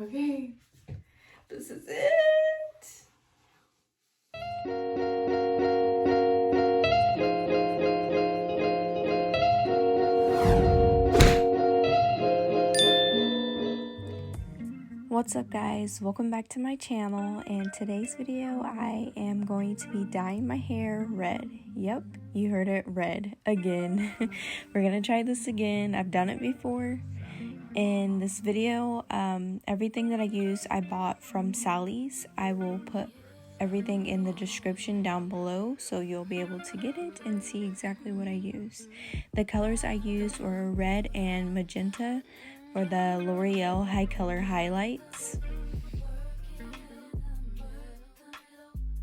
Okay, this is it. What's up guys, welcome back to my channel. And today's video I am going to be dyeing my hair red. Yep, you heard it, red again. We're gonna try this again. I've done it before. In this video, everything that I use I bought from Sally's. I will put everything in the description down below so you'll be able to get it and see exactly what I use. The colors I used were red and magenta for the Loreal HiColor HiLights.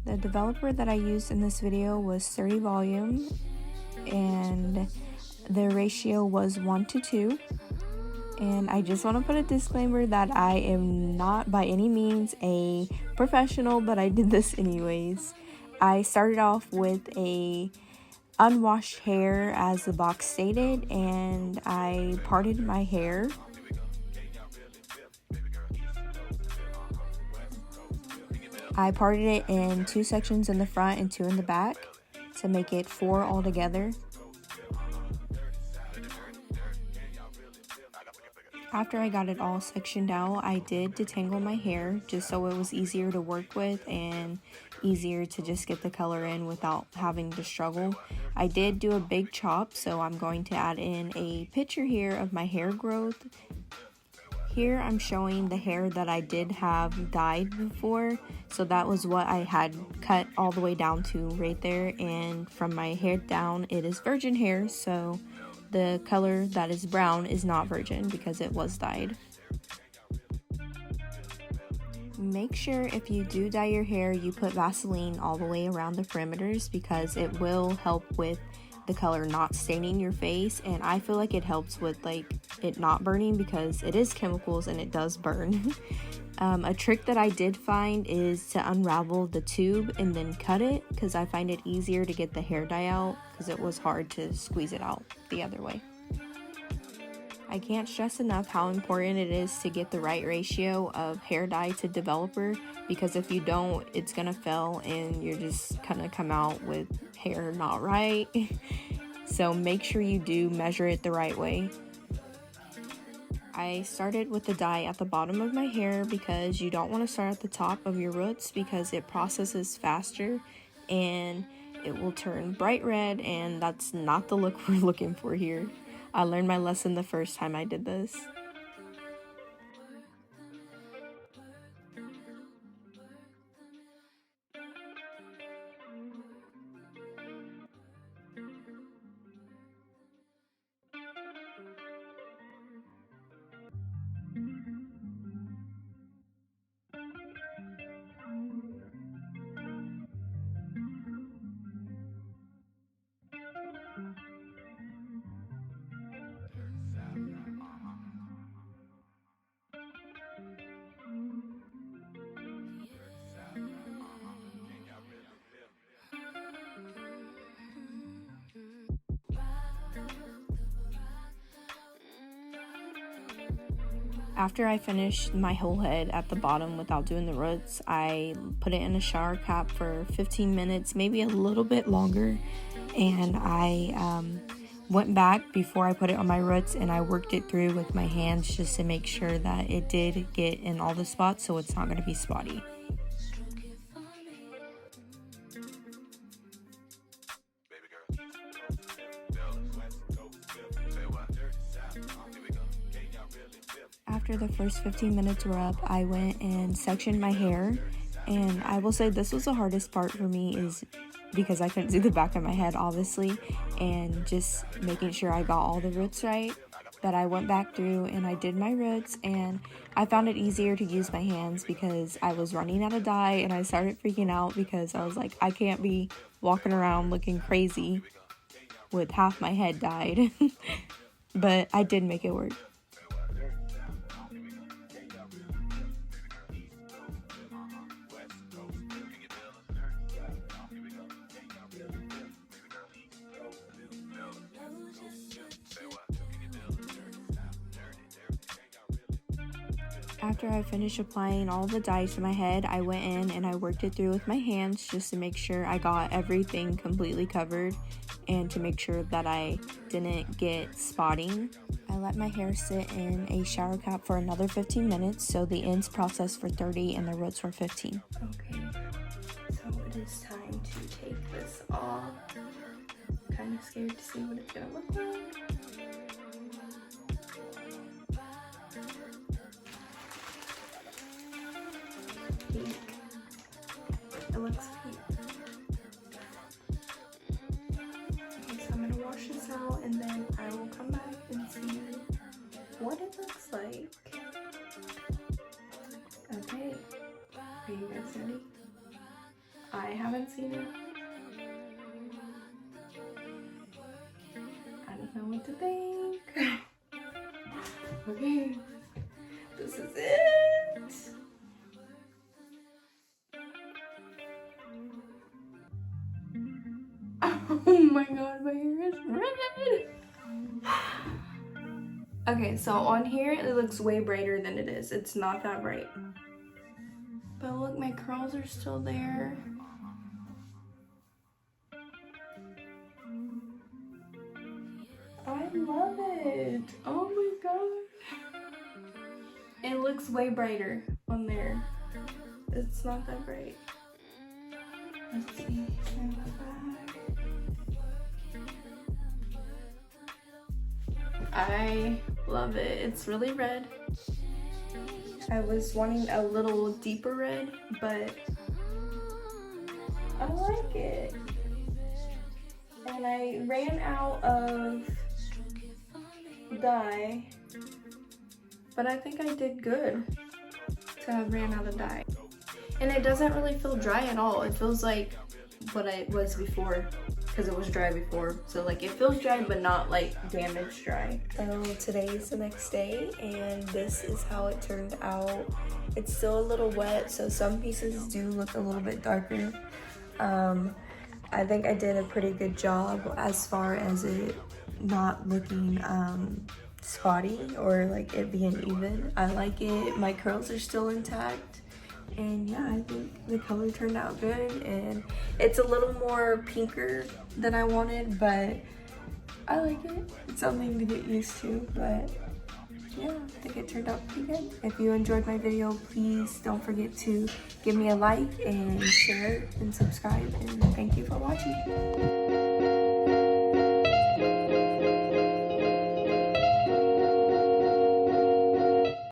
The developer that I used in this video was 30 volume and the ratio was 1:2. And I just want to put a disclaimer that I am not by any means a professional, but I did this anyways. I started off with a unwashed hair as the box stated, and I parted my hair. I parted it in 2 sections in the front and 2 in the back to make it 4 altogether. After I got it all sectioned out, I did detangle my hair just so it was easier to work with and easier to just get the color in without having to struggle. I did do a big chop, so I'm going to add in a picture here of my hair growth. Here I'm showing the hair that I did have dyed before, so that was what I had cut all the way down to right there, and from my hair down it is virgin hair, so the color that is brown is not virgin because it was dyed. Make sure if you do dye your hair you put Vaseline all the way around the perimeters because it will help with the color not staining your face, and I feel like it helps with like it not burning because it is chemicals and it does burn. A trick that I did find is to unravel the tube and then cut it because I find it easier to get the hair dye out because it was hard to squeeze it out the other way. I can't stress enough how important it is to get the right ratio of hair dye to developer, because if you don't, it's gonna fail and you're just gonna come out with hair not right. So make sure you do measure it the right way. I started with the dye at the bottom of my hair because you don't want to start at the top of your roots because it processes faster and it will turn bright red, and that's not the look we're looking for here. I learned my lesson the first time I did this. After I finished my whole head at the bottom without doing the roots, I put it in a shower cap for 15 minutes, maybe a little bit longer, and I went back before I put it on my roots and I worked it through with my hands just to make sure that it did get in all the spots so it's not going to be spotty. After the first 15 minutes were up, I went and sectioned my hair, and I will say this was the hardest part for me is because I couldn't do the back of my head obviously, and just making sure I got all the roots right. But I went back through and I did my roots, and I found it easier to use my hands because I was running out of dye and I started freaking out because I was like, I can't be walking around looking crazy with half my head dyed. But I did make it work. After I finished applying all the dye to my head, I went in and I worked it through with my hands just to make sure I got everything completely covered and to make sure that I didn't get spotting. I let my hair sit in a shower cap for another 15 minutes, so the ends processed for 30 and the roots were 15. Okay, so it is time to take this off. I'm kind of scared to see what it's gonna look like. Pink. It looks pink. Okay, so I'm gonna wash this out and then I will come back and see what it looks like. Okay, are you guys ready? I haven't seen it. I don't know what to think. Okay, this is it. Oh my god, my hair is red. Okay, so on here it looks way brighter than it is. It's not that bright. But look, my curls are still there. I love it. Oh my god. It looks way brighter on there. It's not that bright. Let's see. I love it. It's really red. I was wanting a little deeper red, but I like it. And I ran out of dye, but I think I did good to have ran out of dye. And it doesn't really feel dry at all. It feels like what it was before, because it was dry before. So like it feels dry, but not like damaged dry. So today is the next day and this is how it turned out. It's still a little wet, so some pieces do look a little bit darker. I think I did a pretty good job as far as it not looking spotty or like it being even. I like it. My curls are still intact. And yeah, I think the color turned out good, and it's a little more pinker than I wanted, but I like it. It's something to get used to, but yeah, I think it turned out pretty good. If you enjoyed my video, please don't forget to give me a like and share and subscribe, and thank you for watching.